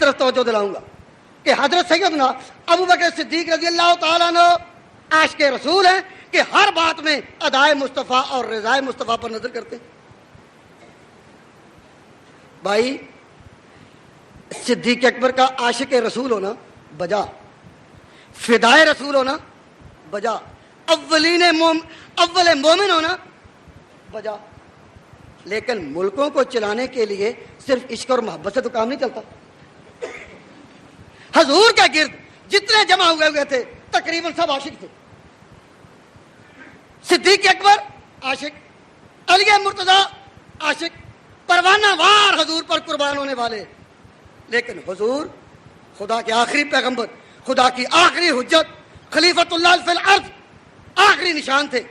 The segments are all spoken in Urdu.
طرف توجہ دلاؤں گا کہ حضرت سیدنا ابو بکر صدیق رضی اللہ تعالیٰ عنہ عاشق رسول ہیں کہ ہر بات میں ادائے مصطفیٰ اور رضائے مصطفیٰ پر نظر کرتے ہیں. بھائی صدیق اکبر کا عاشق رسول ہونا بجا، فدائے رسول ہونا بجا، اول مومن ہونا بجا. لیکن ملکوں کو چلانے کے لیے صرف عشق اور محبت سے تو کام نہیں چلتا. حضور کے گرد جتنے جمع ہوئے تھے تقریباً سب عاشق تھے. صدیق اکبر عاشق، علی مرتضیٰ عاشق، پروانہ وار حضور پر قربان ہونے والے. لیکن حضور خدا کے آخری پیغمبر، خدا کی آخری حجت، خلیفۃ اللہ فی الارض، آخری نشان تھے.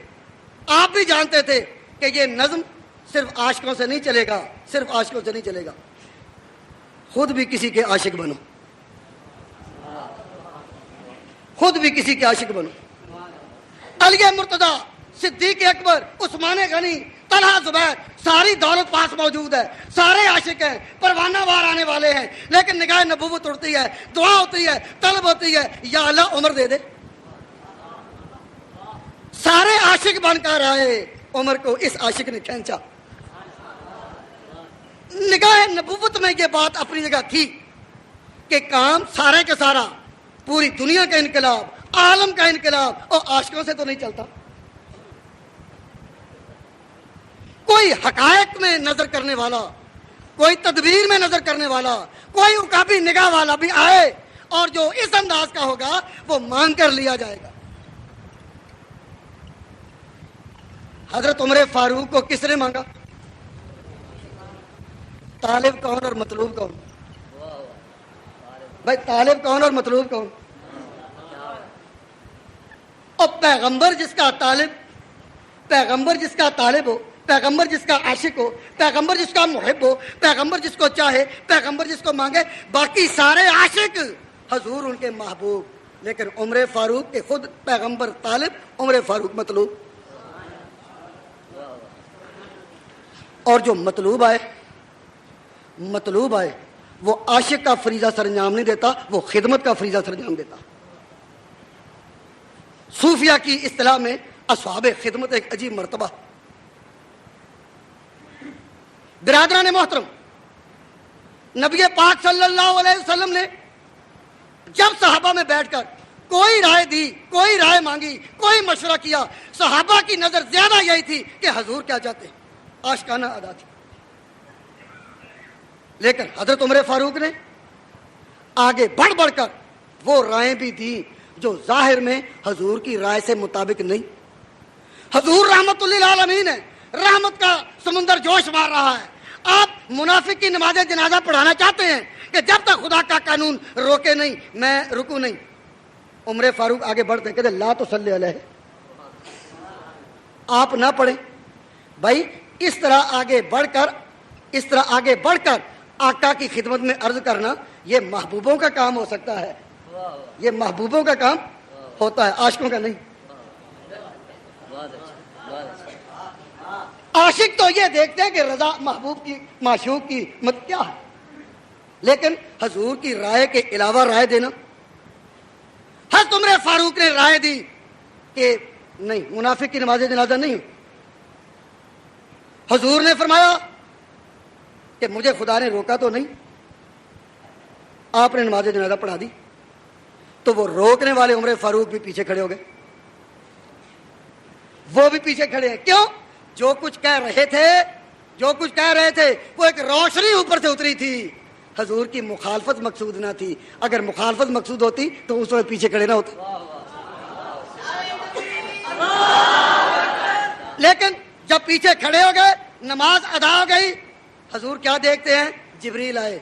آپ بھی جانتے تھے کہ یہ نظم صرف عاشقوں سے نہیں چلے گا، صرف عاشقوں سے نہیں چلے گا. خود بھی کسی کے عاشق بنو، خود بھی کسی کے عاشق بنو. علی مرتضیٰ، صدیق اکبر، عثمان غنی، طلحہ زبیر، ساری دولت پاس موجود ہے، سارے عاشق ہیں، پروانہ وار آنے والے ہیں. لیکن نگاہ نبوت اڑتی ہے، دعا ہوتی ہے، طلب ہوتی ہے، یا اللہ عمر دے دے. سارے عاشق بن کر آئے، عمر کو اس عاشق نے کھینچا. نگاہ نبوت میں یہ بات اپنی جگہ تھی کہ کام سارے کا سارا، پوری دنیا کا انقلاب، عالم کا انقلاب اور عاشقوں سے تو نہیں چلتا. کوئی حقائق میں نظر کرنے والا، کوئی تدبیر میں نظر کرنے والا، کوئی عقابی نگاہ والا بھی آئے اور جو اس انداز کا ہوگا وہ مانگ کر لیا جائے گا. حضرت عمر فاروق کو کس نے مانگا؟ طالب کون اور مطلوب کون؟ بھائی طالب کون اور مطلوب کون؟ اور پیغمبر جس کا طالب، پیغمبر جس کا طالب ہو، پیغمبر جس کا عاشق ہو، پیغمبر جس کا محب ہو، پیغمبر جس کو چاہے، پیغمبر جس کو مانگے، باقی سارے عاشق، حضور ان کے محبوب. لیکن عمر فاروق کے خود پیغمبر طالب، عمر فاروق مطلوب. اور جو مطلوب آئے وہ عاشق کا فریضہ سر انجام نہیں دیتا، وہ خدمت کا فریضہ سر انجام دیتا. صوفیہ کی اصطلاح میں اصحاب خدمت ایک عجیب مرتبہ. برادران محترم، نبی پاک صلی اللہ علیہ وسلم نے جب صحابہ میں بیٹھ کر کوئی رائے دی، کوئی رائے مانگی، کوئی مشورہ کیا، صحابہ کی نظر زیادہ یہی تھی کہ حضور کیا چاہتے ہیں. عاشقانہ ادا تھی. لیکن حضرت عمر فاروق نے آگے بڑھ بڑھ کر وہ رائے بھی دی جو ظاہر میں حضور کی رائے سے مطابق نہیں. حضور رحمت للعالمین ہے، رحمت کا سمندر جوش مار رہا ہے. آپ منافق کی نماز جنازہ پڑھانا چاہتے ہیں کہ جب تک خدا کا قانون روکے نہیں میں رکوں نہیں. عمر فاروق آگے بڑھتے کہتے لا تصلی علیہ، آپ نہ پڑھیں. بھائی اس طرح آگے بڑھ کر آقا کی خدمت میں عرض کرنا یہ محبوبوں کا کام ہو سکتا ہے، یہ محبوبوں کا کام ہوتا ہے، عاشقوں کا نہیں. عاشق تو یہ دیکھتے ہیں کہ رضا محبوب کی، معشوق کی مت کیا ہے. لیکن حضور کی رائے کے علاوہ رائے دینا. حضرت عمر فاروق نے رائے دی کہ نہیں، منافق کی نماز جنازہ نہیں. حضور نے فرمایا کہ مجھے خدا نے روکا تو نہیں. آپ نے نماز جنازہ پڑھا دی تو وہ روکنے والے عمر فاروق بھی پیچھے کھڑے ہو گئے. وہ بھی پیچھے کھڑے ہیں. کیوں؟ جو کچھ کہہ رہے تھے وہ ایک روشنی اوپر سے اتری تھی. حضور کی مخالفت مقصود نہ تھی. اگر مخالفت مقصود ہوتی تو اس وقت پیچھے کھڑے نہ ہوتے. لیکن جب پیچھے کھڑے ہو گئے، نماز ادا ہو گئی، حضور کیا دیکھتے ہیں؟ جبریل آئے.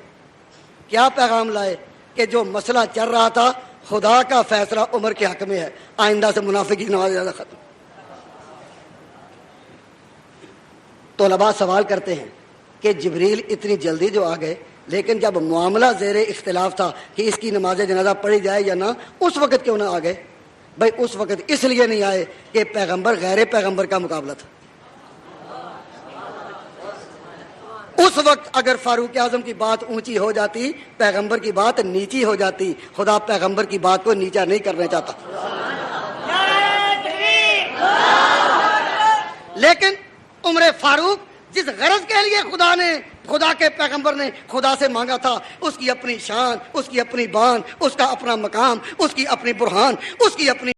کیا پیغام لائے؟ کہ جو مسئلہ چل رہا تھا خدا کا فیصلہ عمر کے حق میں ہے، آئندہ سے منافق کی نماز زیادہ ختم. تو علماء سوال کرتے ہیں کہ جبریل اتنی جلدی جو آ گئے، لیکن جب معاملہ زیر اختلاف تھا کہ اس کی نماز جنازہ پڑھی جائے یا نہ، اس وقت کیوں نہ آ گئے؟ بھائی اس وقت اس لیے نہیں آئے کہ پیغمبر غیر پیغمبر کا مقابلہ تھا. اس وقت اگر فاروق اعظم کی بات اونچی ہو جاتی، پیغمبر کی بات نیچی ہو جاتی. خدا پیغمبر کی بات کو نیچا نہیں کرنا چاہتا. لیکن عمر فاروق جس غرض کے لیے خدا کے پیغمبر نے خدا سے مانگا تھا، اس کی اپنی شان، اس کی اپنی بان، اس کا اپنا مقام، اس کی اپنی برہان، اس کی اپنی